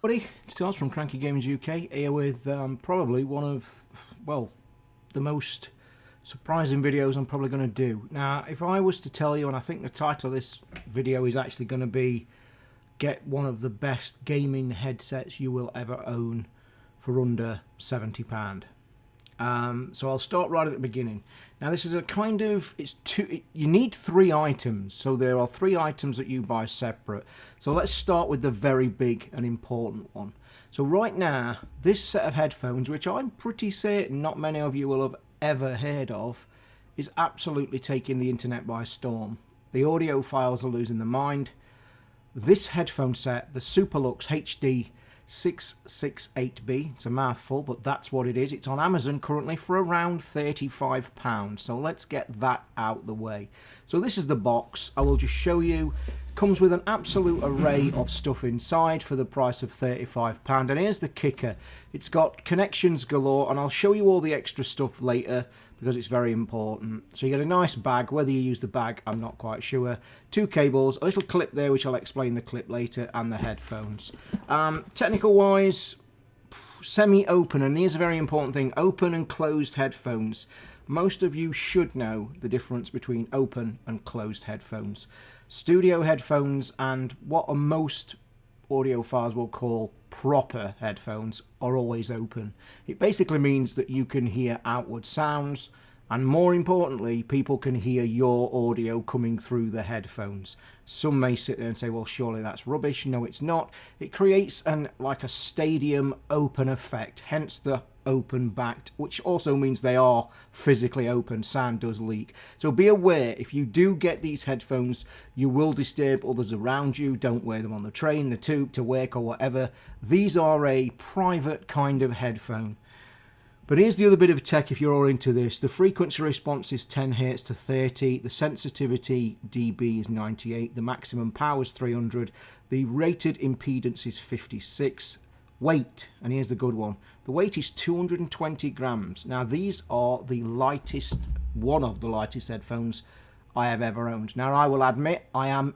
Buddy, it's Charles from Cranky Games UK here with probably one of, well, the most surprising videos I'm probably going to do. Now, if I was to tell you, and I think the title of this video is actually going to be get one of the best gaming headsets you will ever own for under £70. So I'll start right at the beginning. Now this is a kind of, you need three items, so there are three items that you buy separate. So let's start with the very big and important one. So right now, this set of headphones, which I'm pretty certain not many of you will have ever heard of, is absolutely taking the internet by storm. The audiophiles are losing their mind. This headphone set, the Superlux HD 668B. It's a mouthful, but that's what it is. It's on Amazon currently for around £35. So let's get that out the way. So this is the box. I will just show you. Comes with an absolute array of stuff inside for the price of £35. And here's the kicker. It's got connections galore, and I'll show you all the extra stuff later because it's very important. So you get a nice bag. Whether you use the bag, I'm not quite sure. Two cables, a little clip there, which I'll explain the clip later, and the headphones. Technical wise, semi-open, and here's a very important thing: open and closed headphones. Most of you should know the difference between open and closed headphones. Studio headphones and what most audiophiles will call proper headphones are always open. It basically means that you can hear outward sounds, and more importantly, people can hear your audio coming through the headphones. Some may sit there and say, well, surely that's rubbish. No, it's not. It creates like a stadium open effect, hence the open backed, which also means they are physically open. Sound does leak. So be aware, if you do get these headphones, you will disturb others around you. Don't wear them on the train, the tube, to work or whatever. These are a private kind of headphone. But here's the other bit of tech if you're all into this. The frequency response is 10 Hz to 30. The sensitivity dB is 98. The maximum power is 300. The rated impedance is 56. Weight, and here's the good one. The weight is 220 grams. Now these are the lightest, one of the lightest headphones I have ever owned. Now I will admit I am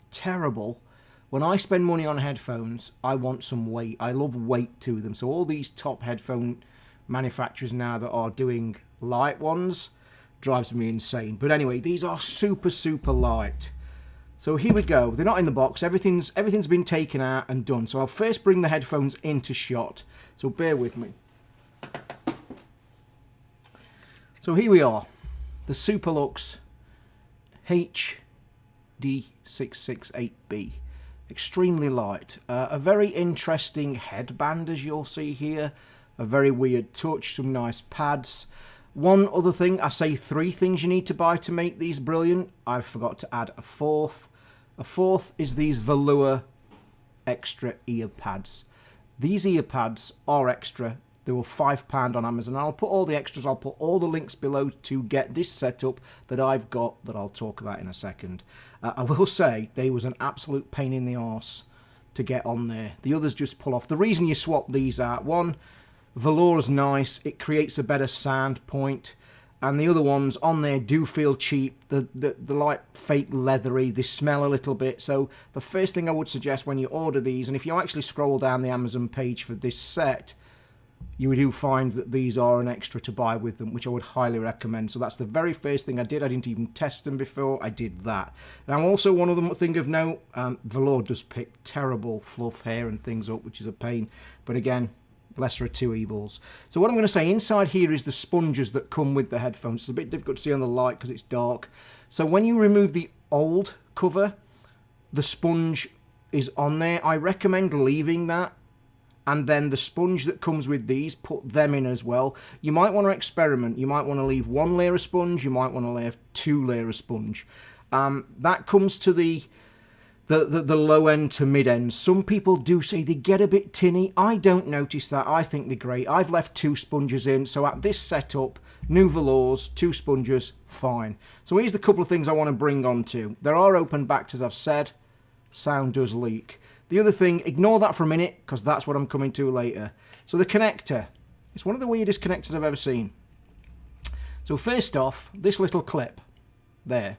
terrible. When I spend money on headphones, I want some weight. I love weight to them. So all these top headphone manufacturers now that are doing light ones drives me insane. But anyway, these are super light. So here we go. They're not in the box. Everything's been taken out and done. So I'll first bring the headphones into shot. So bear with me. So here we are. The Superlux HD668B. Extremely light. A very interesting headband, as you'll see here. A very weird touch. Some nice pads. One other thing, I say three things you need to buy to make these brilliant. I forgot to add a fourth. A fourth is these velour extra ear pads. These ear pads are extra. They were £5 on Amazon. I'll put all the extras, I'll put all the links below to get this setup that I've got that I'll talk about in a second. I will say they was an absolute pain in the arse to get on there. The others just pull off. The reason you swap these out, one, velour's nice, it creates a better sound point, and the other ones on there do feel cheap. The like fake leathery, they smell a little bit. So the first thing I would suggest when you order these, and if you actually scroll down the Amazon page for this set, you do find that these are an extra to buy with them, which I would highly recommend. So that's the very first thing I did. I didn't even test them before I did that. Now also one other thing of note, velour does pick terrible fluff hair and things up, which is a pain, but again, lesser of two evils. So what I'm going to say, inside here is the sponges that come with the headphones. It's a bit difficult to see on the light because it's dark. So when you remove the old cover, the sponge is on there. I recommend leaving that. And then the sponge that comes with these, put them in as well. You might want to experiment. You might want to leave one layer of sponge. You might want to leave two layers of sponge. That comes to the low end to mid end. Some people do say they get a bit tinny. I don't notice that. I think they're great. I've left two sponges in. So at this setup, new velours, two sponges, fine. So here's the couple of things I want to bring on to. There are open backs, as I've said. Sound does leak. The other thing, ignore that for a minute, because that's what I'm coming to later. So the connector. It's one of the weirdest connectors I've ever seen. So first off, this little clip there.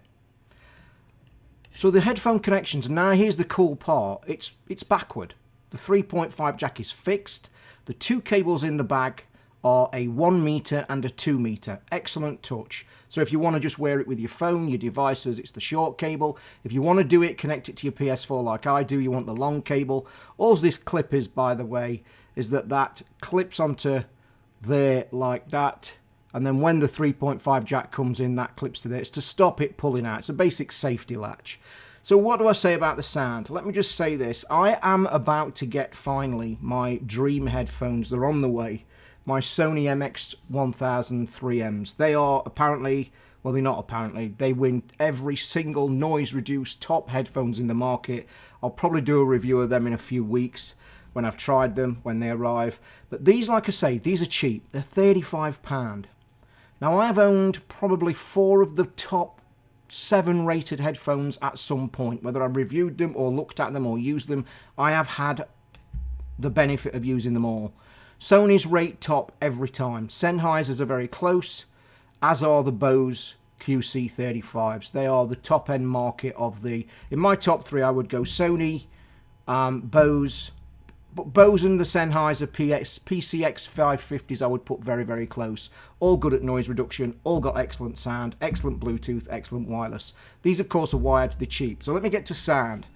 So the headphone connections, now here's the cool part, it's backward. The 3.5 jack is fixed. The two cables in the bag are a 1 meter and a 2 meter. Excellent touch. So if you want to just wear it with your phone, your devices, it's the short cable. If you want to do it, connect it to your PS4 like I do, you want the long cable. All this clip is, by the way, is that clips onto there like that. And then when the 3.5 jack comes in, that clips to there. It's to stop it pulling out. It's a basic safety latch. So what do I say about the sound? Let me just say this. I am about to get, finally, my dream headphones. They're on the way. My Sony MX-1000 3Ms. They are apparently, well, they're not apparently, they win every single noise-reduced top headphones in the market. I'll probably do a review of them in a few weeks when I've tried them, when they arrive. But these, like I say, these are cheap. They're £35. Now, I have owned probably 4 of the top 7 rated headphones at some point. Whether I've reviewed them or looked at them or used them, I have had the benefit of using them all. Sony's rate top every time. Sennheisers are very close, as are the Bose QC35s. They are the top end market of the... In my top 3, I would go Sony, Bose and the Sennheiser PCX 550s I would put very, very close. All good at noise reduction, all got excellent sound, excellent Bluetooth, excellent wireless. These, of course, are wired, they're cheap. So let me get to sound.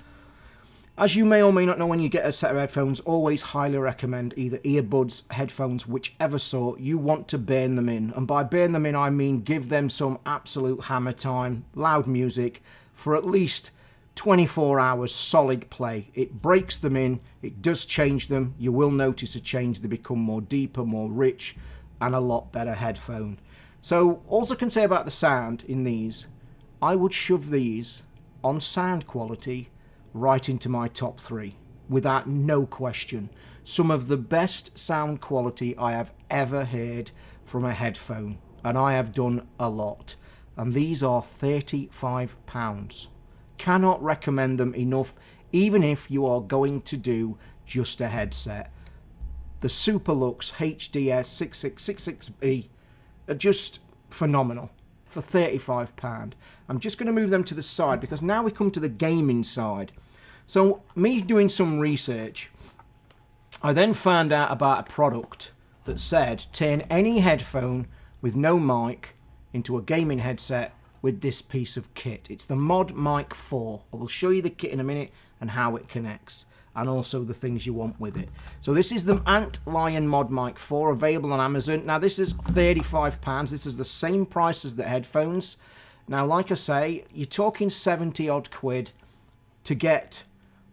As you may or may not know, when you get a set of headphones, always highly recommend either earbuds, headphones, whichever sort, you want to burn them in. And by burn them in, I mean give them some absolute hammer time, loud music, for at least 24 hours solid play. It breaks them in, it does change them. You will notice a change. They become more deeper, more rich, and a lot better headphone. So, all I can say about the sound in these, I would shove these on sound quality right into my top 3 without no question. Some of the best sound quality I have ever heard from a headphone, and I have done a lot, and these are £35. Cannot recommend them enough, even if you are going to do just a headset. The Superlux HDS 6666B are just phenomenal for £35. I'm just going to move them to the side because now we come to the gaming side. So me doing some research, I then found out about a product that said turn any headphone with no mic into a gaming headset with this piece of kit. It's the Mod Mic 4. I will show you the kit in a minute and how it connects, and also the things you want with it. So this is the Antlion Mod Mic 4, available on Amazon. Now this is £35. This is the same price as the headphones. Now, like I say, you're talking 70 odd quid to get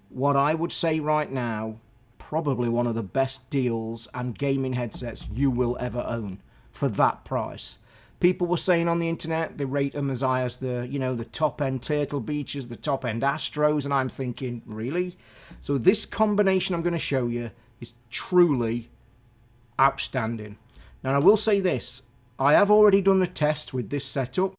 what I would say right now, probably one of the best deals and gaming headsets you will ever own for that price. People were saying on the internet they rate them as high as the, you know, the top end Turtle Beaches, the top end Astros, and I'm thinking, really? So this combination I'm going to show you is truly outstanding. Now I will say this, I have already done the test with this setup.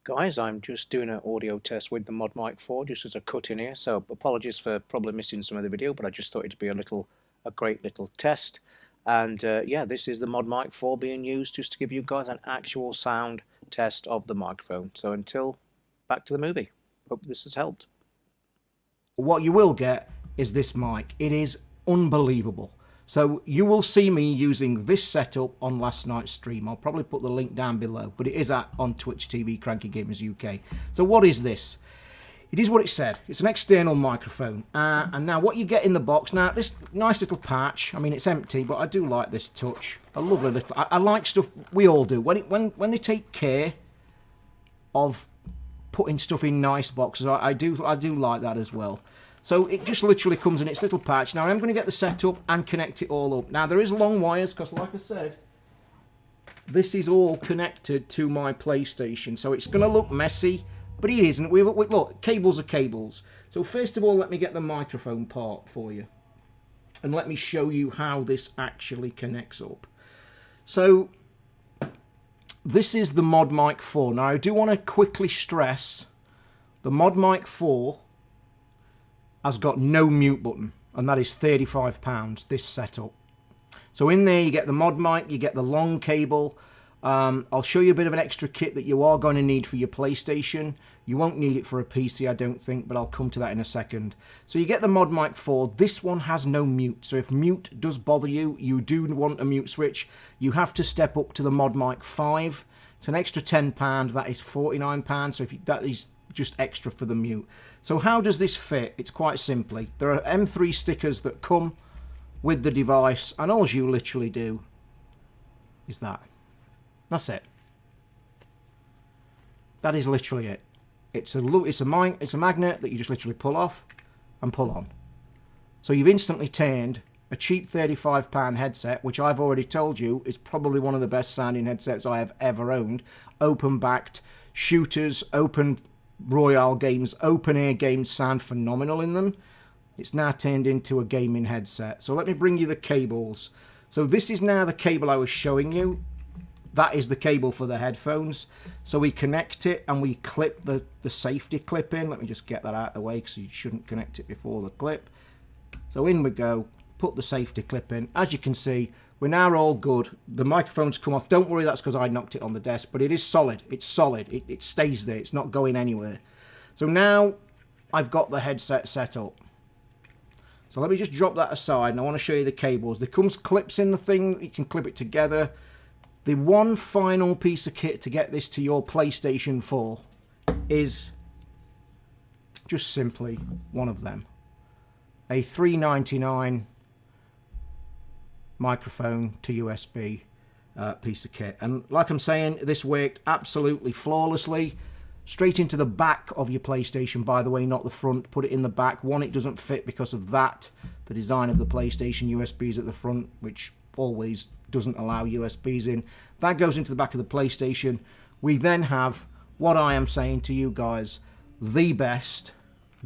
Guys, I'm just doing an audio test with the Mod Mic 4, just as a cut in here, so apologies for probably missing some of the video, but I just thought it'd be a great little test. And yeah, this is the Mod Mic 4 being used just to give you guys an actual sound test of the microphone. So until back to the movie, hope this has helped. What you will get is this mic. It is unbelievable. So you will see me using this setup on last night's stream. I'll probably put the link down below, but it is on Twitch TV, Cranky Gamers UK. So what is this? It is what it said. It's an external microphone. And now what you get in the box, now this nice little patch, I mean it's empty, but I do like this touch. I love a little, I like stuff, we all do. When they take care of putting stuff in nice boxes, I do like that as well. So it just literally comes in its little patch. Now I'm going to get the setup and connect it all up. Now there is long wires, because like I said, this is all connected to my PlayStation. So it's going to look messy. But it isn't. Look, cables are cables. So first of all, let me get the microphone part for you. And let me show you how this actually connects up. So, this is the Mod Mic 4. Now, I do want to quickly stress, the Mod Mic 4 has got no mute button. And that is £35, this setup. So in there, you get the Mod Mic, you get the long cable. I'll show you a bit of an extra kit that you are going to need for your PlayStation. You won't need it for a PC, I don't think, but I'll come to that in a second. So you get the Mod Mic 4. This one has no mute, so if mute does bother you, you do want a mute switch, you have to step up to the Mod Mic 5. It's an extra £10, that is £49, so if you, that is just extra for the mute. So how does this fit? It's quite simply, there are M3 stickers that come with the device, and all you literally do is that. That's it. That is literally it. It's a magnet that you just literally pull off and pull on. So you've instantly turned a cheap £35 headset, which I've already told you is probably one of the best sounding headsets I have ever owned. Open backed, shooters, open royale games, open air games sound phenomenal in them. It's now turned into a gaming headset. So let me bring you the cables. So this is now the cable I was showing you. That is the cable for the headphones. So we connect it and we clip the safety clip in. Let me just get that out of the way because you shouldn't connect it before the clip. So in we go, put the safety clip in. As you can see, we're now all good. The microphone's come off. Don't worry, that's because I knocked it on the desk, but it is solid. It's solid. It stays there. It's not going anywhere. So now I've got the headset set up. So let me just drop that aside and I want to show you the cables. There comes clips in the thing. You can clip it together. The one final piece of kit to get this to your PlayStation 4 is just simply one of them. A $3.99 microphone to USB piece of kit. And like I'm saying, this worked absolutely flawlessly. Straight into the back of your PlayStation, by the way, not the front. Put it in the back. One, it doesn't fit because of that. The design of the PlayStation, USBs at the front, which always doesn't allow USBs in. That goes into the back of the PlayStation. We then have what I am saying to you guys, the best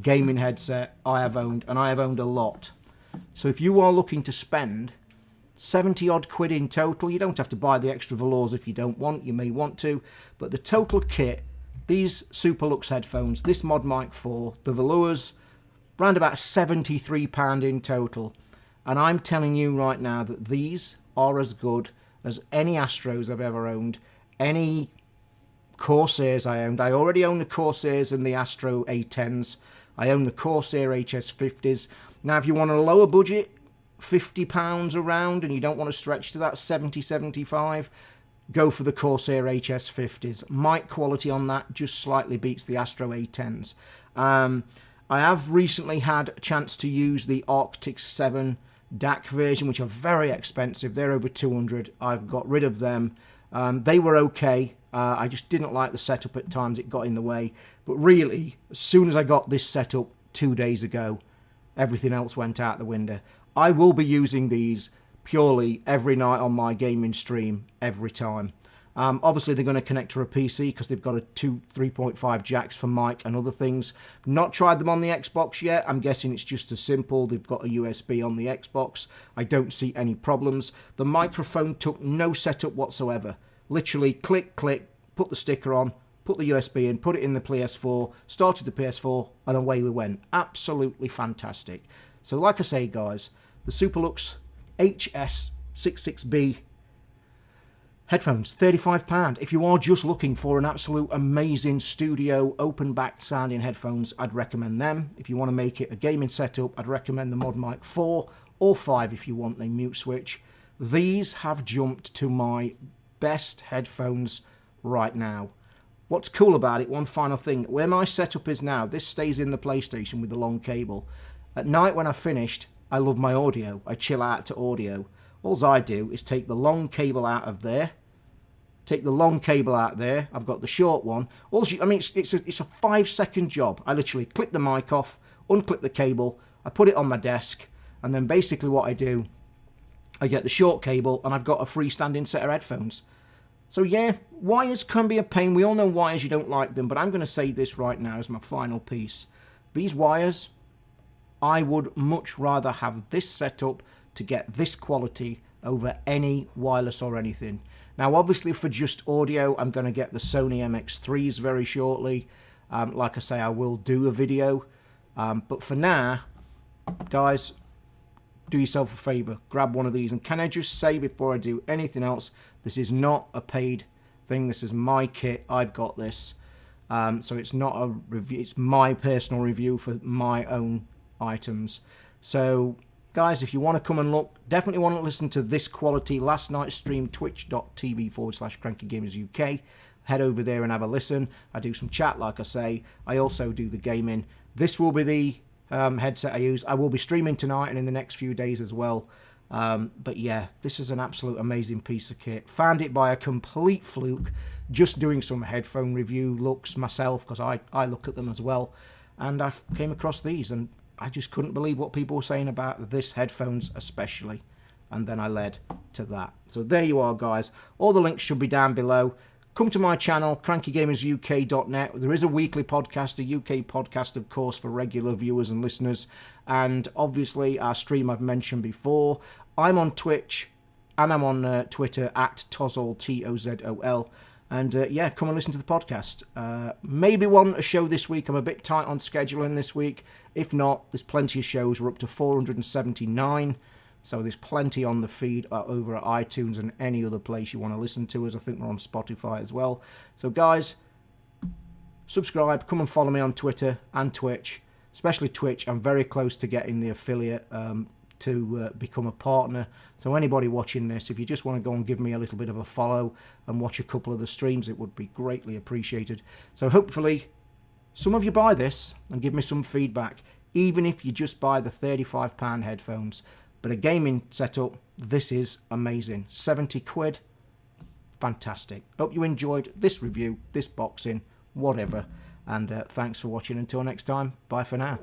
gaming headset I have owned, and I have owned a lot. So if you are looking to spend 70 odd quid in total, you don't have to buy the extra velours if you don't want, you may want to, but the total kit, these Superlux headphones, this Mod Mic 4, the velours, around about £73 in total. And I'm telling you right now that these are as good as any Astros I've ever owned, any Corsairs I owned. I already own the Corsairs and the Astro A10s. I own the Corsair HS50s. Now, if you want a lower budget, £50 around, and you don't want to stretch to that 70, 75, go for the Corsair HS50s. Mic quality on that just slightly beats the Astro A10s. I have recently had a chance to use the Arctic 7 DAC version, which are very expensive. They're over 200. I've got rid of them. They were okay. I just didn't like the setup at times. It got in the way. But really, as soon as I got this set up 2 days ago, everything else went out the window. I will be using these purely every night on my gaming stream, every time. Obviously, they're going to connect to a PC because they've got a 3.5 jacks for mic and other things. Not tried them on the Xbox yet. I'm guessing it's just as simple. They've got a USB on the Xbox. I don't see any problems. The microphone took no setup whatsoever. Literally, click, click, put the sticker on, put the USB in, put it in the PS4, started the PS4, and away we went. Absolutely fantastic. So like I say, guys, the Superlux HS66B headphones, £35. If you are just looking for an absolute amazing studio open back sounding headphones, I'd recommend them. If you want to make it a gaming setup, I'd recommend the Mod Mic 4 or 5 if you want a mute switch. These have jumped to my best headphones right now. What's cool about it, one final thing, where my setup is now, this stays in the PlayStation with the long cable. At night when I've finished, I love my audio. I chill out to audio. All I do is take the long cable out of there. Take the long cable out there. I've got the short one. I mean, it's a 5-second job. I literally click the mic off, unclip the cable, I put it on my desk, and then basically what I do, I get the short cable, and I've got a freestanding set of headphones. So yeah, wires can be a pain. We all know wires, you don't like them, but I'm going to say this right now as my final piece. These wires, I would much rather have this setup to get this quality over any wireless or anything. Now obviously for just audio, I'm going to get the Sony MX3s very shortly. Like I say, I will do a video. But for now, guys, do yourself a favour, grab one of these. And can I just say before I do anything else, this is not a paid thing. This is my kit. I've got this. So it's not a review. It's my personal review for my own items. So guys, if you want to come and look, definitely want to listen to this quality last night's stream, twitch.tv/crankygamersuk. Head over there and have a listen. I do some chat, like I say. I also do the gaming. This will be the headset I use. I will be streaming tonight and in the next few days as well. But yeah, this is an absolute amazing piece of kit. Found it by a complete fluke, just doing some headphone review looks myself, because I look at them as well. And I came across these and I just couldn't believe what people were saying about this headphones especially. And then I led to that. So there you are, guys. All the links should be down below. Come to my channel, crankygamersuk.net. There is a weekly podcast, a UK podcast, of course, for regular viewers and listeners. And obviously, our stream I've mentioned before. I'm on Twitch and I'm on Twitter at Tozol, Tozol. And yeah, come and listen to the podcast. Maybe want a show this week. I'm a bit tight on scheduling this week. If not, there's plenty of shows. We're up to 479. So there's plenty on the feed over at iTunes and any other place you want to listen to us. I think we're on Spotify as well. So guys, subscribe. Come and follow me on Twitter and Twitch. Especially Twitch. I'm very close to getting the affiliate to become a partner. So anybody watching this, if you just want to go and give me a little bit of a follow and watch a couple of the streams, it would be greatly appreciated. So hopefully some of you buy this and give me some feedback, even if you just buy the £35 headphones. But a gaming setup, this is amazing. 70 quid, fantastic. Hope you enjoyed this review, this boxing, whatever. And thanks for watching. Until next time, bye for now.